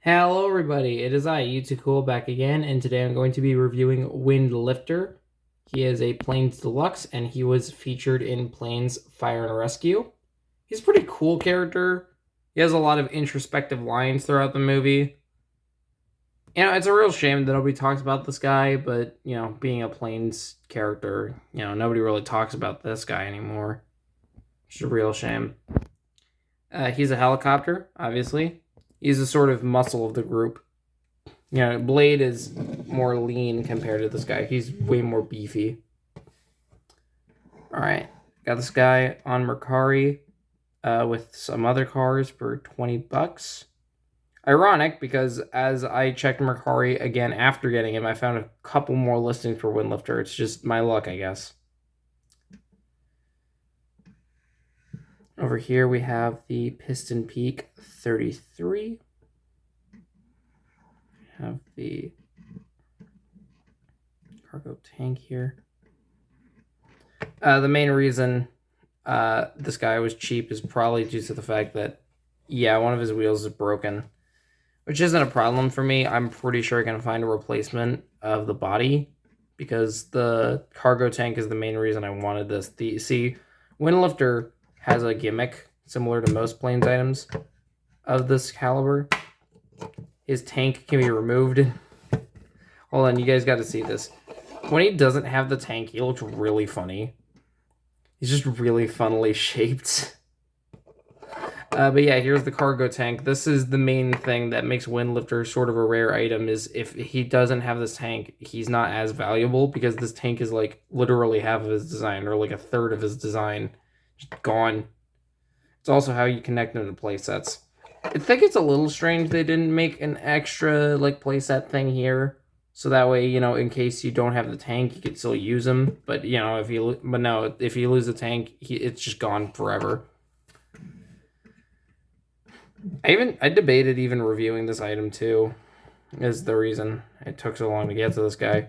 Hello everybody, it is I, Cool, back again, and today I'm going to be reviewing Windlifter. He is a Planes Deluxe, and he was featured in Planes Fire and Rescue. He's a pretty cool character. He has a lot of introspective lines throughout the movie. It's a real shame that nobody talks about this guy, but, being a Planes character, nobody really talks about this guy anymore. It's a real shame. He's a helicopter, obviously. He's a sort of muscle of the group. Blade is more lean compared to this guy. He's way more beefy. Alright, got this guy on Mercari with some other cars for 20 bucks. Ironic, because as I checked Mercari again after getting him, I found a couple more listings for Windlifter. It's just my luck, I guess. Over here we have the Piston Peak 33. We have the cargo tank here. The main reason this guy was cheap is probably due to the fact that, one of his wheels is broken, which isn't a problem for me. I'm pretty sure I can find a replacement of the body because the cargo tank is the main reason I wanted this. Windlifter has a gimmick similar to most Planes items of this caliber. His tank can be removed. Hold on, you guys got to see this. When he doesn't have the tank, he looks really funny. He's just really funnily shaped. But yeah, here's the cargo tank. This is the main thing that makes Windlifter sort of a rare item, is if he doesn't have this tank, he's not as valuable, because this tank is like literally half of his design, or like a third of his design. Just gone. It's also how you connect them to playsets. I think it's a little strange they didn't make an extra like playset thing here, so that way, in case you don't have the tank, you could still use them. But if you lose the tank, it's just gone forever. I debated even reviewing this item too, is the reason it took so long to get to this guy.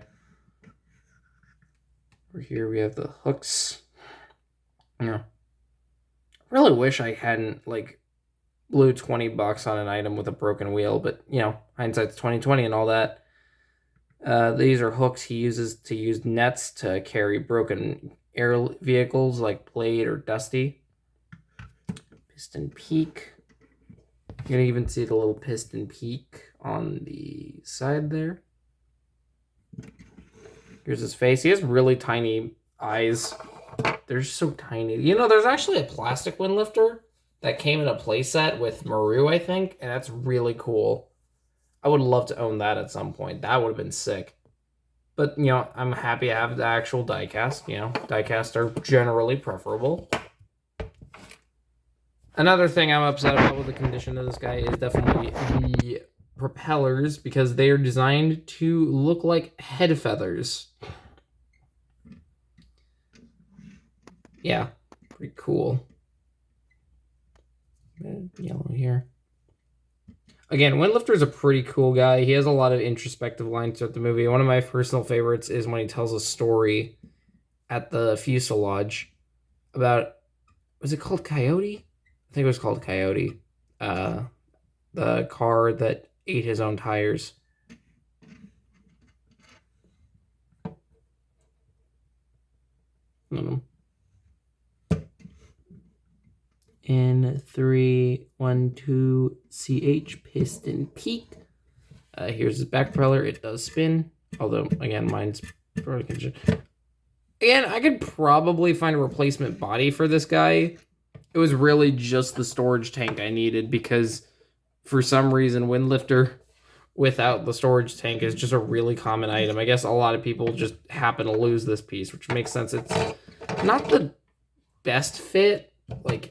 Over here we have the hooks. I really wish I hadn't blew 20 bucks on an item with a broken wheel, but hindsight's 2020 and all that. These are hooks he uses to use nets to carry broken air vehicles like Blade or Dusty. Piston peak. You can even see the little piston peak on the side there. Here's his face. He has really tiny eyes. They're just so tiny. There's actually a plastic Windlifter that came in a playset with Maru, I think, and that's really cool. I would love to own that at some point. That would have been sick. But, I'm happy I have the actual diecast. Diecast are generally preferable. Another thing I'm upset about with the condition of this guy is definitely the propellers, because they are designed to look like head feathers. Yeah, pretty cool. Yellow here. Again, Windlifter is a pretty cool guy. He has a lot of introspective lines throughout the movie. One of my personal favorites is when he tells a story at the fuselage about, was it called Coyote? I think it was called Coyote. The car that ate his own tires. N312CH piston peak. Here's his back propeller. It does spin, although again mine's broken. Again, I could probably find a replacement body for this guy. It was really just the storage tank I needed, because for some reason Windlifter without the storage tank is just a really common item. I guess a lot of people just happen to lose this piece, which makes sense. It's not the best fit, I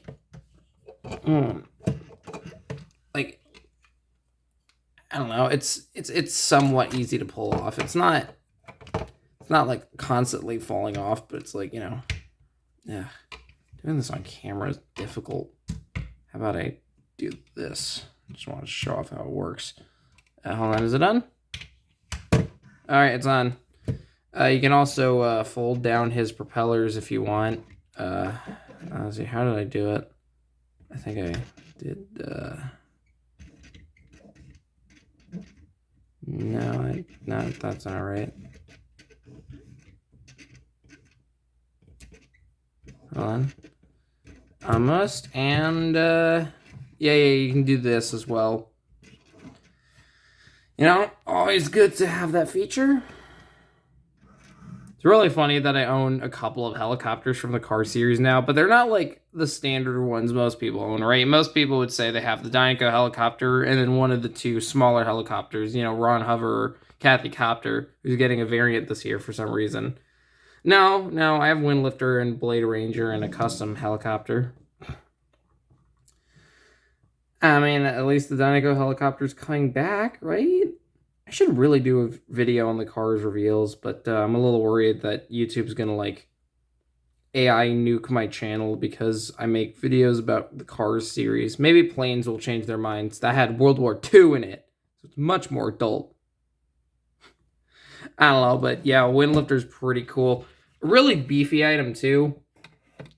don't know. It's somewhat easy to pull off. It's not like constantly falling off, but it's yeah. Doing this on camera is difficult. How about I do this? I just want to show off how it works. Hold on, is it done? All right, it's on. You can also fold down his propellers if you want. Let's see, how did I do it? I think I did. No, that's not right. Hold on. Almost, and, yeah, you can do this as well. You know, always good to have that feature. It's really funny that I own a couple of helicopters from the car series now, but they're not like the standard ones most people own, right? Most people would say they have the Dynaco helicopter and then one of the two smaller helicopters, you know, Ron Hover or Kathy Copter, who's getting a variant this year for some reason. No, I have Windlifter and Blade Ranger and a custom helicopter. I mean, at least the Dynaco helicopter's coming back, right? I should really do a video on the cars reveals, but I'm a little worried that YouTube's gonna like AI nuke my channel because I make videos about the Cars series. Maybe Planes will change their minds. That had World War II in it, so it's much more adult. I don't know, but yeah, Windlifter's pretty cool. A really beefy item too.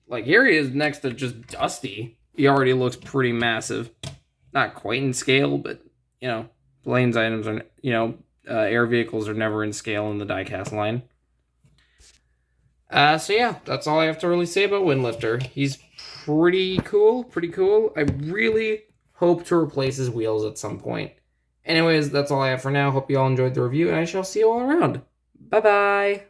Like here he is next to just Dusty. He already looks pretty massive. Not quite in scale, but you know, Blaine's items are, you know, air vehicles are never in scale in the diecast line. So yeah, that's all I have to really say about Windlifter. He's pretty cool, I really hope to replace his wheels at some point. Anyways, that's all I have for now. Hope you all enjoyed the review, and I shall see you all around. Bye-bye!